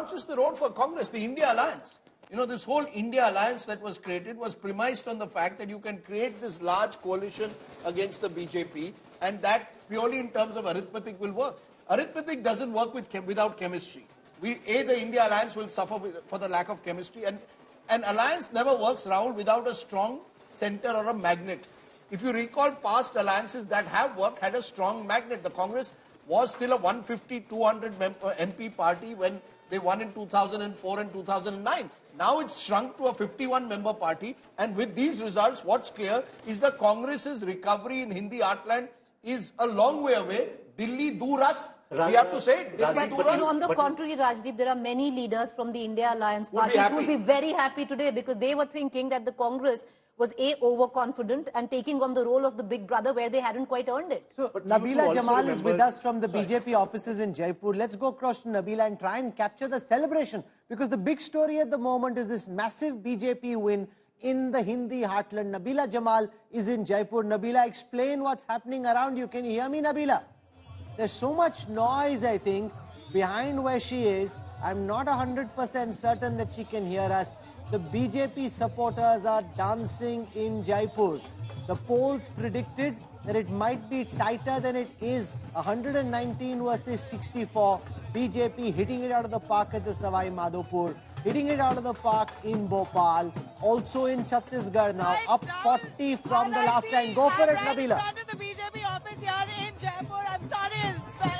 not just the road for Congress, the India Alliance. You know, this whole India Alliance that was created was premised on the fact that you can create this large coalition against the BJP, and that purely in terms of arithmetic will work. Arithmetic doesn't work without chemistry. The India Alliance will suffer for the lack of chemistry, and an alliance never works, Rahul, without a strong center or a magnet. If you recall, past alliances that have worked had a strong magnet. The Congress was still a 150, 200 MP party when they won in 2004 and 2009. Now it's shrunk to a 51-member party, and with these results, what's clear is the Congress's recovery in Hindi heartland is a long way away. Delhi Durast, we have to say, Delhi Durast. On the contrary, Rajdeep, there are many leaders from the India Alliance parties who would be very happy today because they were thinking that the Congress was overconfident and taking on the role of the big brother where they hadn't quite earned it. So Nabila Jamal is with us from the BJP offices in Jaipur. Let's go across to Nabila and try and capture the celebration, because the big story at the moment is this massive BJP win in the Hindi heartland. Nabila Jamal is in Jaipur. Nabila, explain what's happening around you. Can you hear me, Nabila? There's so much noise, I think, behind where she is. I'm not 100% certain that she can hear us. The BJP supporters are dancing in Jaipur. The polls predicted that it might be tighter than it is, 119 versus 64. BJP hitting it out of the park at the Savai Madhopur, hitting it out of the park in Bhopal, also in Chhattisgarh now, up 40 from the last time. Go for it, Nabila. In front of the BJP office here in Jaipur. I'm sorry,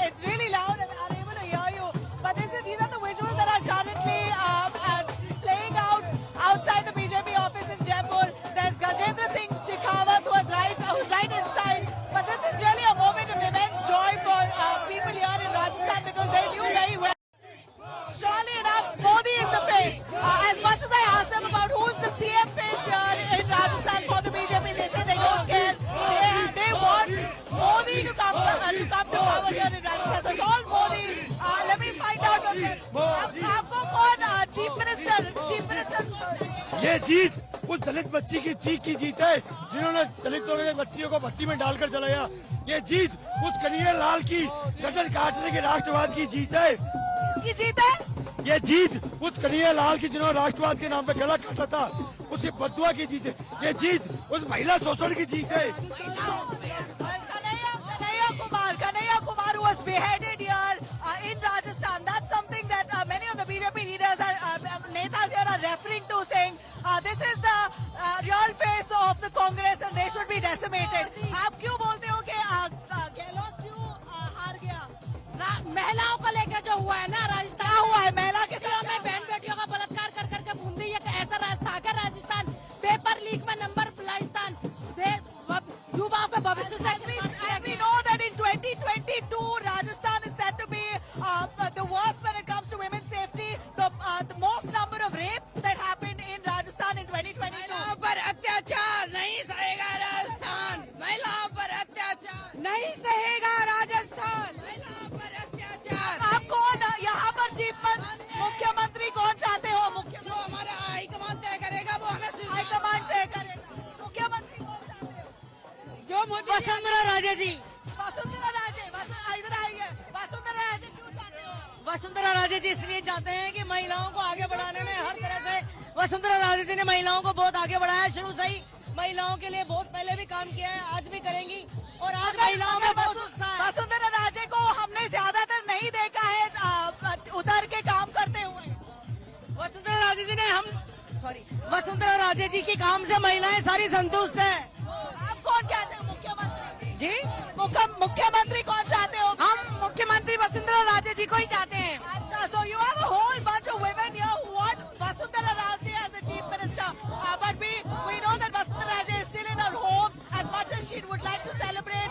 it's really loud and I'm unable to hear you. But these are the visuals that are currently playing out outside the BJP office in Jaipur. There's Gajendra Singh Shekhawat who's right inside. But this is really a moment of immense joy for people here in Rajasthan because they knew very well. Surely enough, Modi is the face. As much as I asked them about who's the CM face here in Rajasthan for the BJP, they say they don't care. They want Modi to come to power here in Rajasthan. So it's all Modi. Let me find out from them. आपको कौन Chief Minister? ये जीत उस दलित बच्ची की चीख की जीत है जिन्होंने दलितों के बच्चियों को भट्टी में डालकर जलाया। ये जीत उस कन्हैया लाल की गर्दन काटने के राष्ट्रवाद की जीत है। की जीत है? ये जीत उस कन्हैया लाल की जिन्होंने राष्ट्रवाद के नाम पे गला काटा था, उसकी बदुआ की जीत है। ये जीत उस महिला शोषण की जीत है। Kanhaiya Kumar was beheaded here in Rajasthan. That's something that many of the BJP leaders netas here are referring to, saying this is the real face of the Congress and they should be decimated. आप क्यों बोलते हो कि गहलोत क्यों हार गया? महिलाओं को लेकर जो हुआ है ना राजस्थान, क्या हुआ है? महिला के साथ में बहन बेटियों का बलात्कार कर करके बूंदी, ये ऐसा था क्या राजस्थान? पेपर लीक में नंबर राजस्थान युवाओं के भविष्य से। We know that in 2022 Rajasthan is said to be the worst when it comes to women's safety. The most number of rapes that happened in Rajasthan in 2022. महिलाओं पर अत्याचार नहीं सहेगा राजस्थान। महिलाओं पर अत्याचार नहीं सहेगा राजस्थान। महिलाओं पर अत्याचार। आप कौन यहाँ पर मुख्यमंत्री कौन चाहते हो? जो हमारा हाईकमान तय करेगा वो हमें हाईकमान तय करेगा। मुख्यमंत्री कौन चाहते हो? जो वसुंधरा राजे जी। वसुंधरा राजे, इधर आइए। वसुंधरा राजे क्यों चाहते हो? वसुंधरा राजे जी इसलिए चाहते हैं कि महिलाओं को आगे बढ़ाने में हर तरह से वसुंधरा राजे जी ने महिलाओं को बहुत आगे बढ़ाया है। शुरू से ही महिलाओं के लिए बहुत पहले भी काम किया है, आज भी करेंगी और आज महिलाओं में बहुत उत्साह है। वसुंधरा राजे को हमने ज्यादातर नहीं देखा है उधर के काम करते हुए। वसुंधरा राजे जी ने वसुंधरा राजे जी के काम से महिलाएं सारी संतुष्ट हैं। आप कौन चाहते हो मुख्यमंत्री? जी मुख्यमंत्री कौन चाहते हो? हम मुख्यमंत्री वसुंधरा राजे जी को ही चाहते हैं। अच्छा, so you have a whole bunch of women here who want Vasundhara Raje as the chief minister, but we know that Vasundhara Raje is still in her home. As much as she would like to celebrate,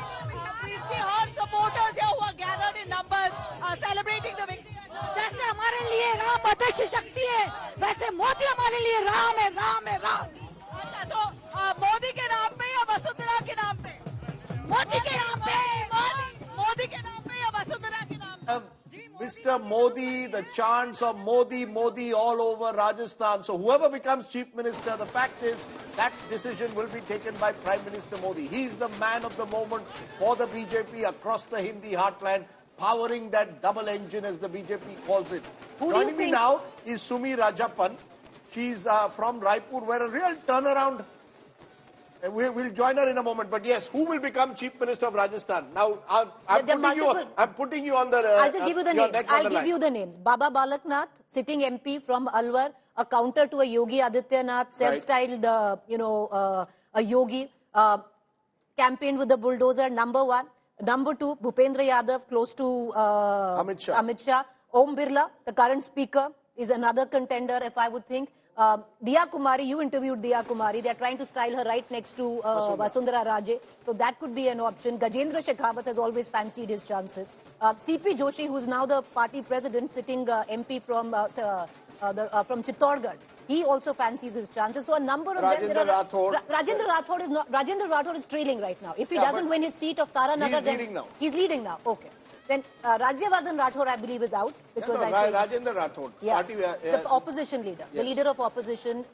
we see her supporters here who are gathered in numbers celebrating the victory. जैसे हमारे लिए राम अदृश्य शक्ति है, वैसे मोदी हमारे लिए राम है, राम है, राम। अच्छा, तो मोदी के नाम पे या वसुंधरा के नाम पे? मोदी के नाम पे। मोदी के नाम पे या वसुंधरा के नाम पे? Mr. Modi, the chants of Modi, Modi all over Rajasthan. So whoever becomes chief minister, the fact is that decision will be taken by Prime Minister Modi. He is the man of the moment for the BJP across the Hindi heartland. powering that double engine, as the BJP calls it. Joining me think... now is Sumi Rajapan. She's from Raipur, where a real turnaround. We'll join her in a moment. But yes, who will become Chief Minister of Rajasthan? Now, I'm putting you on the... I'll just give you the names. I'll give you the names. Baba Balaknath, sitting MP from Alwar, a counter to a Yogi Adityanath, self-styled, a yogi, campaigned with the bulldozer, number one. Number two, Bhupendra Yadav, close to Amit Shah. Om Birla, the current speaker, is another contender, if I would think. Diya Kumari, you interviewed Diya Kumari. They're trying to style her right next to Vasundhara Raje. So that could be an option. Gajendra Shekhawat has always fancied his chances. CP Joshi, who's now the party president, sitting MP from Chittorgarh. He also fancies his chances. So a number of Rajendra Rathod. Rajendra Rathod is trailing right now. If he doesn't win his seat of Taranagar, he's leading now. Okay. Then Rajyavardhan Rathod, I believe, is out because Rajendra Rathod, the opposition leader, the leader of opposition,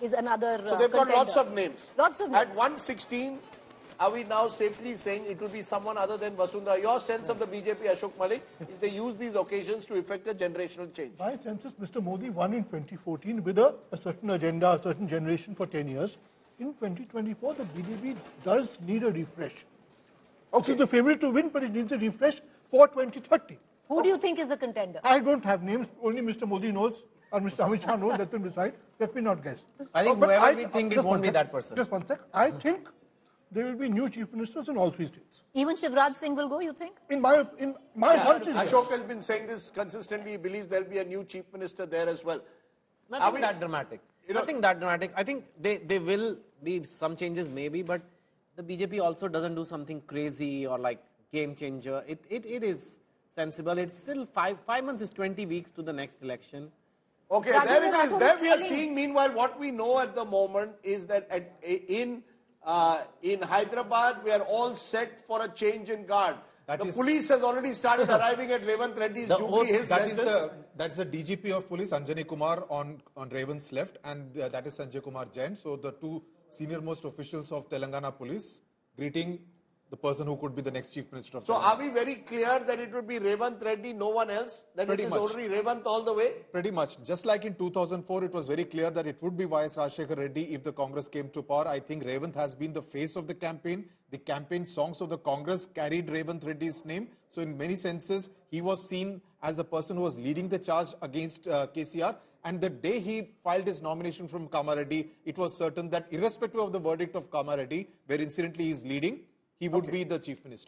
is another. So they've got lots of names. Lots of names. At 116, are we now safely saying it will be someone other than Vasundhara? Your sense of the BJP, Ashok Malik, is they use these occasions to effect a generational change. My sense is Mr. Modi won in 2014 with a certain agenda, a certain generation for 10 years. In 2024, the BJP does need a refresh. Okay. It's the favorite to win, but it needs a refresh for 2030. Who do you think is the contender? I don't have names. Only Mr. Modi knows, or Mr. Amit Shah knows. Let them decide. Let me not guess. I think whoever we think it won't be that person. Just one sec. I think there will be new chief ministers in all three states. Even Shivraj Singh will go, you think? In my hunch is Ashok has been saying this consistently. He believes there will be a new chief minister there as well. Nothing that dramatic. Nothing that dramatic. I think they will be some changes maybe, but the BJP also doesn't do something crazy or like game changer. It is sensible. It's still 5 months is 20 weeks to the next election. Okay, there it is. There we are seeing, meanwhile, what we know at the moment is that in Hyderabad, we are all set for a change in guard. The police has already started arriving at Revant Reddy's Jubilee Hills residence. That's the DGP of police, Anjani Kumar, on Revant's left, and that is Sanjay Kumar Jain. So the two senior most officials of Telangana police greeting the person who could be the next chief minister of Telangana. So are we very clear that it will be Revant Reddy, no one else? That it is only Revant all the way? Pretty much. Just like in 2004, it was very clear that it would be YS Rajshekar Reddy if the Congress came to power. I think Revant has been the face of the campaign. The campaign songs of the Congress carried Revant Reddy's name. So in many senses, he was seen as the person who was leading the charge against KCR. And the day he filed his nomination from Kamareddy, it was certain that irrespective of the verdict of Kamareddy, where incidentally he is leading, he would be the chief minister.